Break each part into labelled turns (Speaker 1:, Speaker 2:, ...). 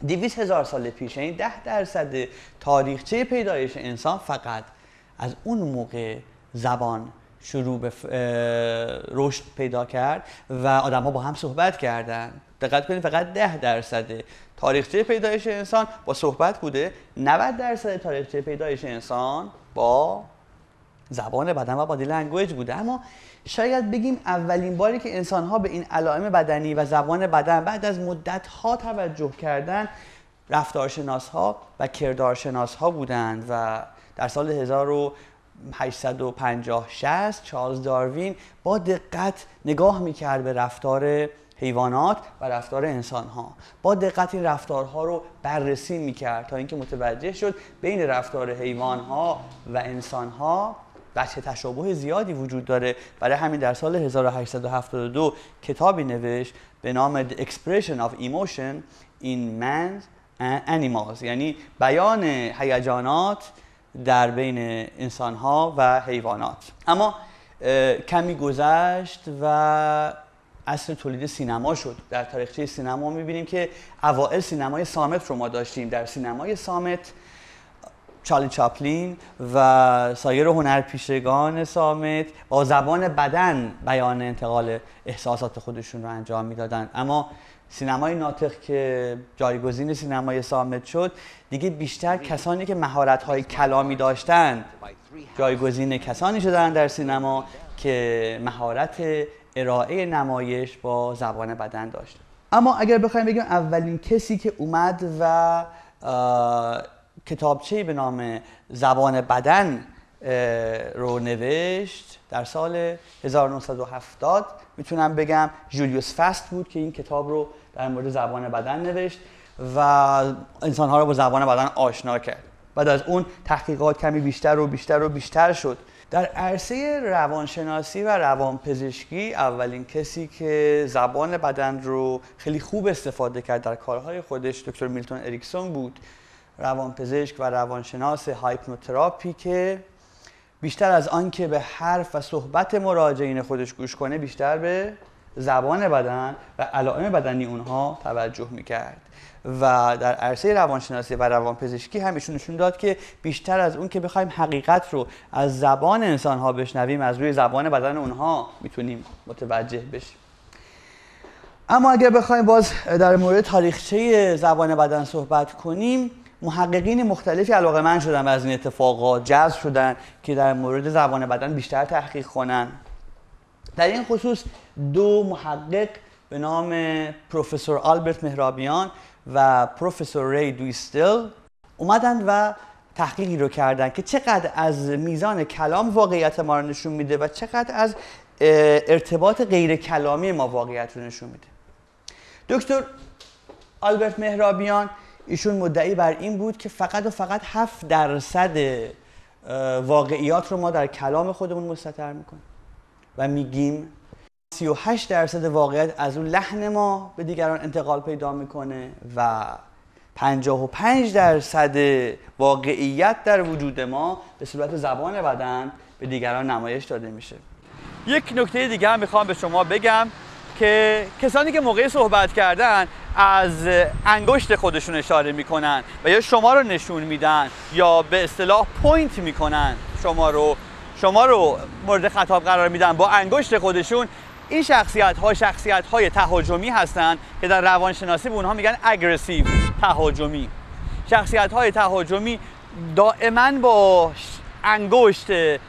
Speaker 1: 200,000 سال پیش، یعنی 10% تاریخچه پیدایش انسان فقط از اون موقع زبان شروع به رشد پیدا کرد و آدم ها با هم صحبت کردن. دقت کنید فقط 10% تاریخچه پیدایش انسان با صحبت بوده، 90% تاریخچه پیدایش انسان با زبان بدن و بادی لنگویج بوده. اما شاید بگیم اولین باری که انسان ها به این علائم بدنی و زبان بدن بعد از مدت ها توجه کردن رفتارشناس ها و کردارشناس ها بودند و در سال 1850-60 چارلز داروین با دقت نگاه میکرد به رفتار حیوانات و رفتار انسان ها، با دقت این رفتارها رو بررسی میکرد تا اینکه متوجه شد بین رفتار حیوان ها و انسان ها بچه تشابه زیادی وجود داره. برای همین در سال 1872 کتابی نوشت به نام The Expression of Emotion in Man and Animals، یعنی بیان هیجانات در بین انسان‌ها و حیوانات. اما کمی گذشت و عصر تولید سینما شد. در تاریخچه سینما می‌بینیم که اوائل سینمای صامت رو ما داشتیم. در سینمای صامت چارلی چاپلین و سایر هنرپیشگان صامت با زبان بدن بیان انتقال احساسات خودشون رو انجام میدادن. اما سینمای ناطق که جایگزین سینمای صامت شد، دیگه بیشتر کسانی که مهارت‌های کلامی داشتن جایگزین کسانی شدن در سینما که مهارت ارائه نمایش با زبان بدن داشتن. اما اگر بخوایم بگیم اولین کسی که اومد و کتابچه‌ای به نام زبان بدن رو نوشت در سال 1970 میتونم بگم جولیوس فست بود که این کتاب رو در مورد زبان بدن نوشت و انسان‌ها رو با زبان بدن آشنا کرد. بعد از اون تحقیقات کمی بیشتر و بیشتر و بیشتر شد. در عرصه روانشناسی و روانپزشکی اولین کسی که زبان بدن رو خیلی خوب استفاده کرد در کارهای خودش دکتر میلتون اریکسون بود، روانپزشک و روانشناس هایپنوتراپی که بیشتر از آن که به حرف و صحبت مراجعین خودش گوش کنه بیشتر به زبان بدن و علائم بدنی اونها توجه میکرد. و در عرصه روانشناسی و روانپزشکی هم ایشون نشون داد که بیشتر از اون که بخوایم حقیقت رو از زبان انسان‌ها بشنویم، از روی زبان بدن اونها میتونیم متوجه بشیم. اما اگر بخوایم باز در مورد تاریخچه زبان بدن صحبت کنیم، محققین مختلفی علاقه‌مند شدن به از این اتفاقات، جذب شدن که در مورد زبان بدن بیشتر تحقیق کنن. در این خصوص دو محقق به نام پروفسور آلبرت مهرابیان و پروفسور ری دویستل اومدن و تحقیقی رو کردن که چقدر از میزان کلام واقعیت ما رو نشون میده و چقدر از ارتباط غیر کلامی ما واقعیت رو نشون میده. دکتر آلبرت مهرابیان ایشون مدعی بر این بود که فقط و فقط 7% واقعیات رو ما در کلام خودمون مستتر میکنیم و میگیم 38% واقعیت از اون لحن ما به دیگران انتقال پیدا میکنه و 55% واقعیت در وجود ما به صورت زبان بدن به دیگران نمایش داده میشه. یک نکته دیگه هم میخوام به شما بگم که کسانی که موقع صحبت کردن از انگشت خودشون اشاره میکنن و یا شما رو نشون میدن یا به اصطلاح پوینت میکنن شما رو مورد خطاب قرار میدن با انگشت خودشون، این شخصیت های تهاجمی هستند که در روانشناسی به اونها میگن اگریسیو، تهاجمی. شخصیت های تهاجمی دائما با انگشت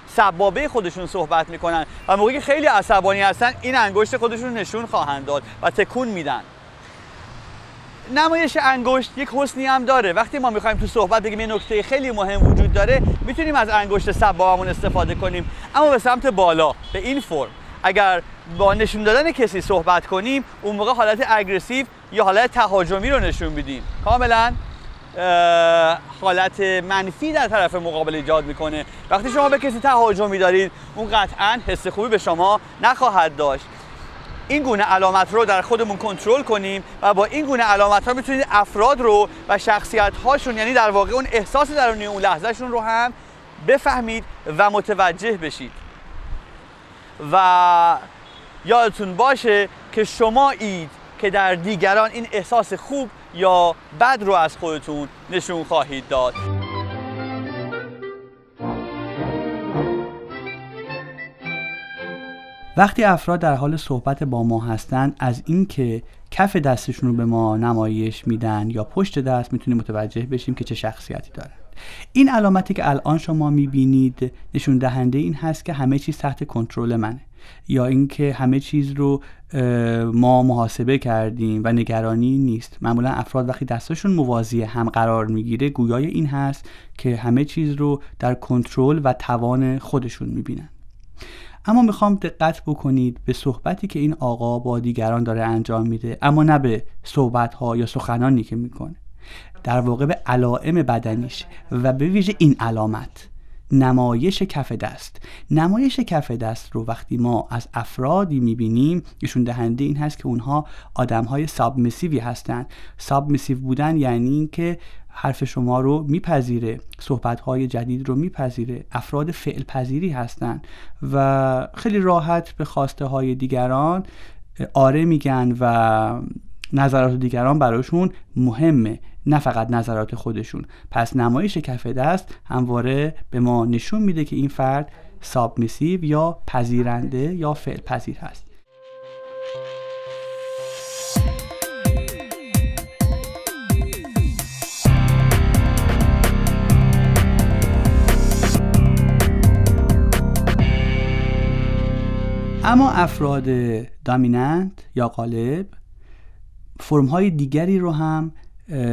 Speaker 1: سبابه خودشون صحبت میکنن و موقعی که خیلی عصبانی هستن این انگشت خودشون نشون خواهند داد و تکون میدن. نمایش انگشت یک حسنی هم داره. وقتی ما میخوایم تو صحبت بگیم یه نکته خیلی مهم وجود داره، میتونیم از انگشت سبابمون استفاده کنیم، اما به سمت بالا، به این فرم. اگر با نشون دادن کسی صحبت کنیم، اون موقع حالت اگریسیو یا حالت تهاجمی رو نشون میدیم. کاملا حالت منفی در طرف مقابل ایجاد میکنه. وقتی شما به کسی تهاجمی دارید، اون قطعا حس خوبی به شما نخواهد داشت. این گونه علامت رو در خودمون کنترل کنیم و با این گونه علامت ها میتونید افراد رو و شخصیت هاشون، یعنی در واقع اون احساس درونی اون لحظه شون رو هم بفهمید و متوجه بشید. و یادتون باشه که شمایید که در دیگران این احساس خوب یا بد رو از خودتون نشون خواهید داد. وقتی افراد در حال صحبت با ما هستند، از اینکه کف دستشون رو به ما نمایش میدن یا پشت دست، میتونیم متوجه بشیم که چه شخصیتی دارن. این علامتی که الان شما میبینید نشون دهنده این هست که همه چیز تحت کنترل منه، یا اینکه همه چیز رو ما محاسبه کردیم و نگرانی نیست. معمولا افراد وقتی دستشون موازی هم قرار میگیره، گویای این هست که همه چیز رو در کنترل و توان خودشون میبینن. اما میخوام دقت بکنید به صحبتی که این آقا با دیگران داره انجام میده، اما نه به صحبت‌ها یا سخنانی که میکنه، در واقع به علائم بدنیش و به ویژه این علامت، نمایش کف دست. نمایش کف دست رو وقتی ما از افرادی میبینیم، نشون دهنده این هست که اونها آدم‌های سابمیسیوی هستن. سابمیسیو بودن یعنی این که حرف شما رو میپذیره، صحبت‌های جدید رو میپذیره، افراد فعل پذیری هستن و خیلی راحت به خواسته های دیگران آره میگن و نظرات دیگران براشون مهمه، نه فقط نظرات خودشون. پس نمایش کف دست همواره به ما نشون میده که این فرد سابمیسیو یا پذیرنده یا فعل پذیر هست. اما افراد دامیننت یا غالب فرم‌های دیگری رو هم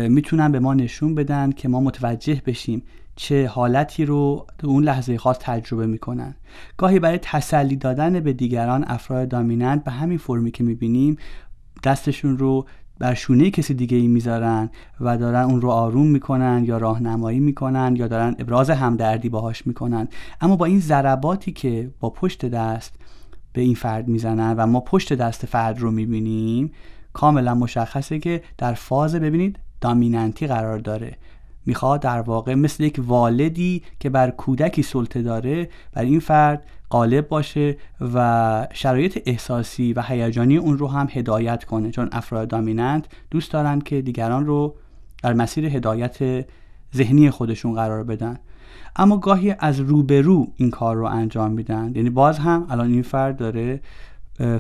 Speaker 1: میتونن به ما نشون بدن که ما متوجه بشیم چه حالتی رو اون لحظه خاص تجربه میکنن. گاهی برای تسلی دادن به دیگران، افراد دامیننت به همین فرمی که میبینیم دستشون رو بر شونه کسی دیگه ای میذارن و دارن اون رو آروم میکنن یا راهنمایی میکنن یا دارن ابراز همدردی باهاش میکنن. اما با این ضرباتی که با پشت دست به این فرد میزنن و ما پشت دست فرد رو میبینیم، کاملا مشخصه که در فاز ببینید دامیننتی قرار داره. میخواد در واقع مثل یک والدی که بر کودکی سلطه داره بر این فرد غالب باشه و شرایط احساسی و هیجانی اون رو هم هدایت کنه، چون افراد دامیننت دوست دارن که دیگران رو در مسیر هدایت ذهنی خودشون قرار بدن. اما گاهی از روبرو این کار رو انجام میدن، یعنی باز هم الان این فرد داره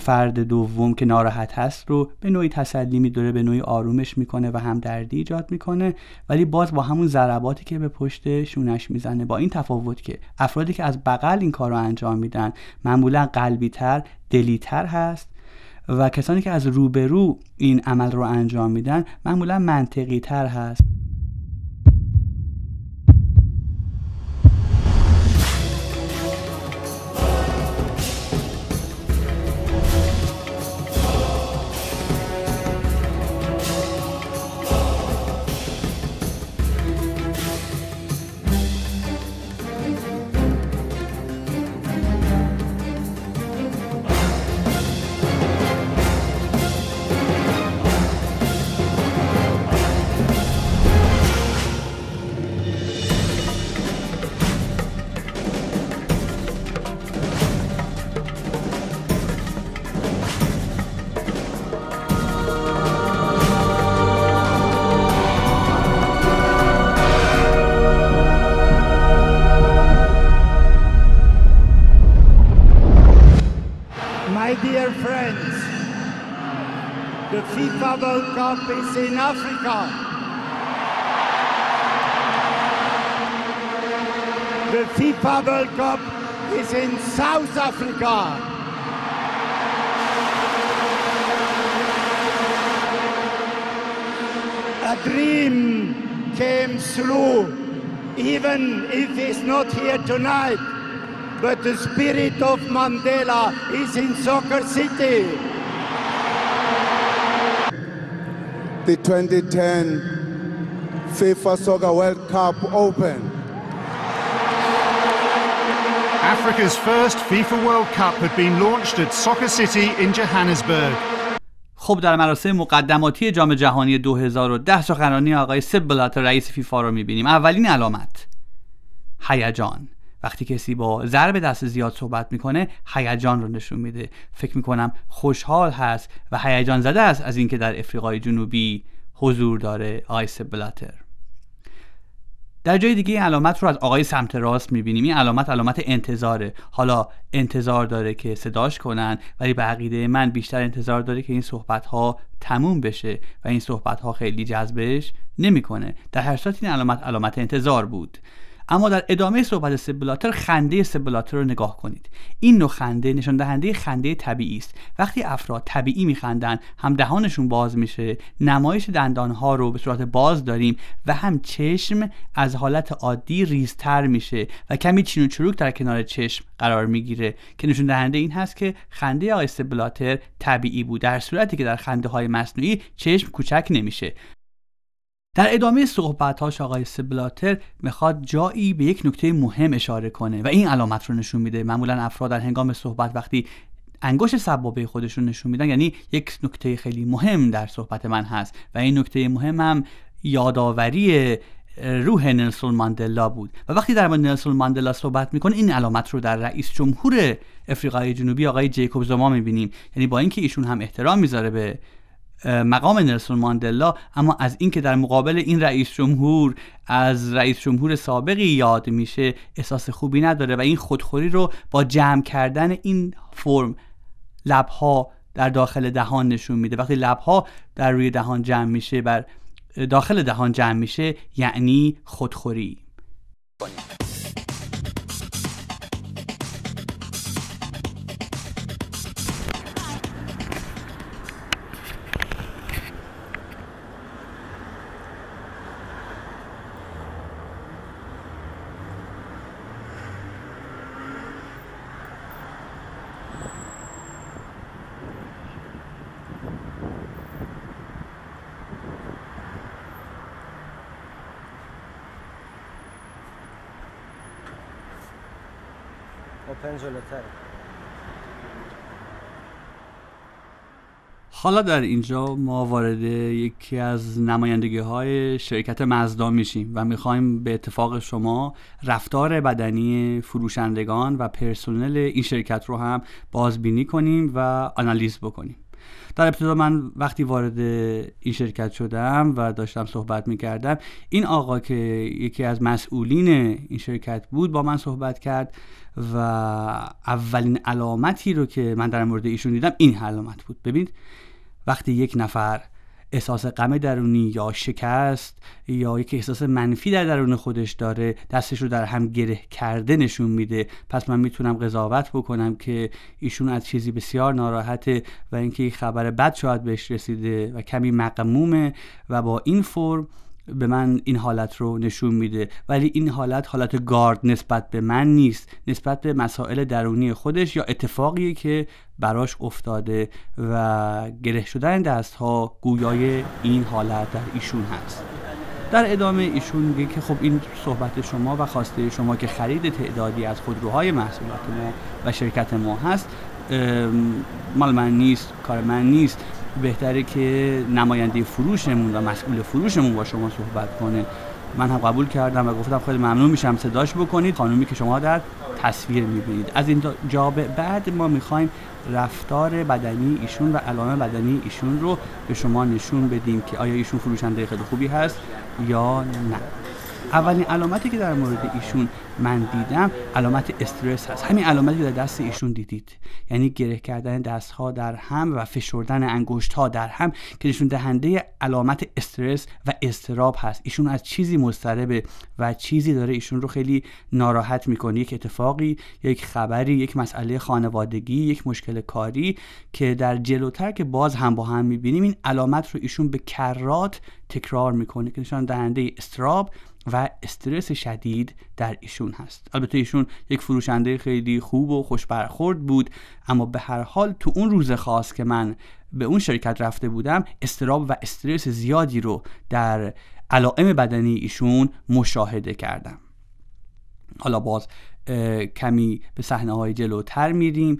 Speaker 1: فرد دوم که ناراحت هست رو به نوعی تسلی میداره، به نوعی آرومش میکنه و همدردی ایجاد میکنه، ولی باز با همون ضرباتی که به پشت شونش میزنه. با این تفاوت که افرادی که از بغل این کار رو انجام میدن معمولا قلبی تر، دلی تر هست و کسانی که از روبرو این عمل رو انجام میدن معمولا منطقی تر هست.
Speaker 2: Dear friends, the FIFA World Cup is in Africa. The FIFA World Cup is in South Africa. A dream came true, even if he's not here tonight. But the spirit of Mandela is in Soccer City.
Speaker 3: The 2010 FIFA Soccer World Cup Open.
Speaker 4: Africa's first FIFA World Cup had been launched at Soccer City in Johannesburg.
Speaker 1: خب در مراسم مقدماتی جام جهانی 2010 سخنرانی آقای سپ بلاتر رئیس فیفا رو می‌بینیم. اولین علامت هیجان وقتی کسی با ضرب دست زیاد صحبت میکنه هیجان رو نشون میده. فکر میکنم خوشحال هست و هیجان زده است از اینکه در افریقای جنوبی حضور داره آقای سپ بلاتر. در جای دیگه این علامت رو از آقای سمت راست میبینیم. این علامت انتظاره. حالا انتظار داره که صداش کنن، ولی به عقیده من بیشتر انتظار داره که این صحبت ها تموم بشه و این صحبت ها خیلی جذبش نمیکنه. در هر صورت این علامت انتظار بود. اما در ادامه صحبت سپ بلاتر خنده سپ بلاتر رو نگاه کنید. این نوع خنده نشان دهنده خنده طبیعی است. وقتی افراد طبیعی میخندن، هم دهانشون باز میشه، نمایش دندانها رو به صورت باز داریم و هم چشم از حالت عادی ریزتر میشه و کمی چین و چروک در کنار چشم قرار میگیره که نشون دهنده این هست که خنده آقای سپ بلاتر طبیعی بود، در صورتی که در خنده های مصنوعی چشم کوچک نمیشه. در ادامه صحبت‌هاش آقای سپ بلاتر میخواد جایی به یک نکته مهم اشاره کنه و این علامت رو نشون میده. معمولا افراد در هنگام صحبت وقتی انگشت سبابه خودشون نشون میدن، یعنی یک نکته خیلی مهم در صحبت من هست و این نکته مهم هم یادآوری روح نلسون ماندلا بود. و وقتی در مورد نلسون ماندلا صحبت میکنه این علامت رو در رئیس جمهور افریقای جنوبی آقای جیکوب زوما میبینیم. یعنی با اینکه ایشون هم احترام میذاره به مقام نلسون ماندلا، اما از اینکه در مقابل این رئیس جمهور از رئیس جمهور سابقی یاد میشه احساس خوبی نداره و این خودخوری رو با جمع کردن این فرم لبها در داخل دهان نشون میده. وقتی لبها در روی دهان جمع میشه، بر داخل دهان جمع میشه، یعنی خودخوری. حالا در اینجا ما وارد یکی از نمایندگی‌های شرکت مزدا میشیم و میخوایم به اتفاق شما رفتار بدنی فروشندگان و پرسنل این شرکت رو هم بازبینی کنیم و آنالیز بکنیم. در ابتدا من وقتی وارد این شرکت شدم و داشتم صحبت میکردم، این آقا که یکی از مسئولین این شرکت بود با من صحبت کرد و اولین علامتی رو که من در مورد ایشون دیدم این علامت بود. ببینید وقتی یک نفر احساس غم درونی یا شکست یا یک احساس منفی در درون خودش داره، دستش رو در هم گره کرده نشون میده. پس من میتونم قضاوت بکنم که ایشون از چیزی بسیار ناراحته و اینکه یک خبر بد شاید بهش رسیده و کمی مغمومه و با این فرم به من این حالت رو نشون میده. ولی این حالت گارد نسبت به من نیست، نسبت به مسائل درونی خودش یا اتفاقی که براش افتاده و گره شدن دست ها گویای این حالت در ایشون هست. در ادامه ایشون میگه که خب این صحبت شما و خواسته شما که خرید تعدادی از خودروهای محصولات ما و شرکت ما هست مال من نیست، کار من نیست. بهتره که نماینده فروشمون و مسئول فروشمون با شما صحبت کنه. من هم قبول کردم و گفتم خیلی ممنون میشم صداش بکنید، خانومی که شما در تصویر میبینید. از این جا به بعد ما میخوایم رفتار بدنی ایشون و علائم بدنی ایشون رو به شما نشون بدیم که آیا ایشون فروشنده خیلی خوبی هست یا نه. اولین علامتی که در مورد ایشون من دیدم علامت استرس هست. همین علامتی که در دست ایشون دیدید، یعنی گره کردن دستها در هم و فشردن انگشت‌ها در هم که نشون دهنده علامت استرس و اضطراب هست. ایشون از چیزی مضطربه و چیزی داره ایشون رو خیلی ناراحت میکنه، یک اتفاقی، یک خبری، یک مسئله خانوادگی، یک مشکل کاری که در جلوتر که باز هم با هم میبینیم این علامت رو ایشون به کرات تکرار میکنه که نشان دهنده اضطراب و استرس شدید در ایشون هست. البته ایشون یک فروشنده خیلی خوب و خوش برخورد بود، اما به هر حال تو اون روز خاص که من به اون شرکت رفته بودم اضطراب و استرس زیادی رو در علائم بدنی ایشون مشاهده کردم. حالا باز کمی به صحنه‌های جلوتر میریم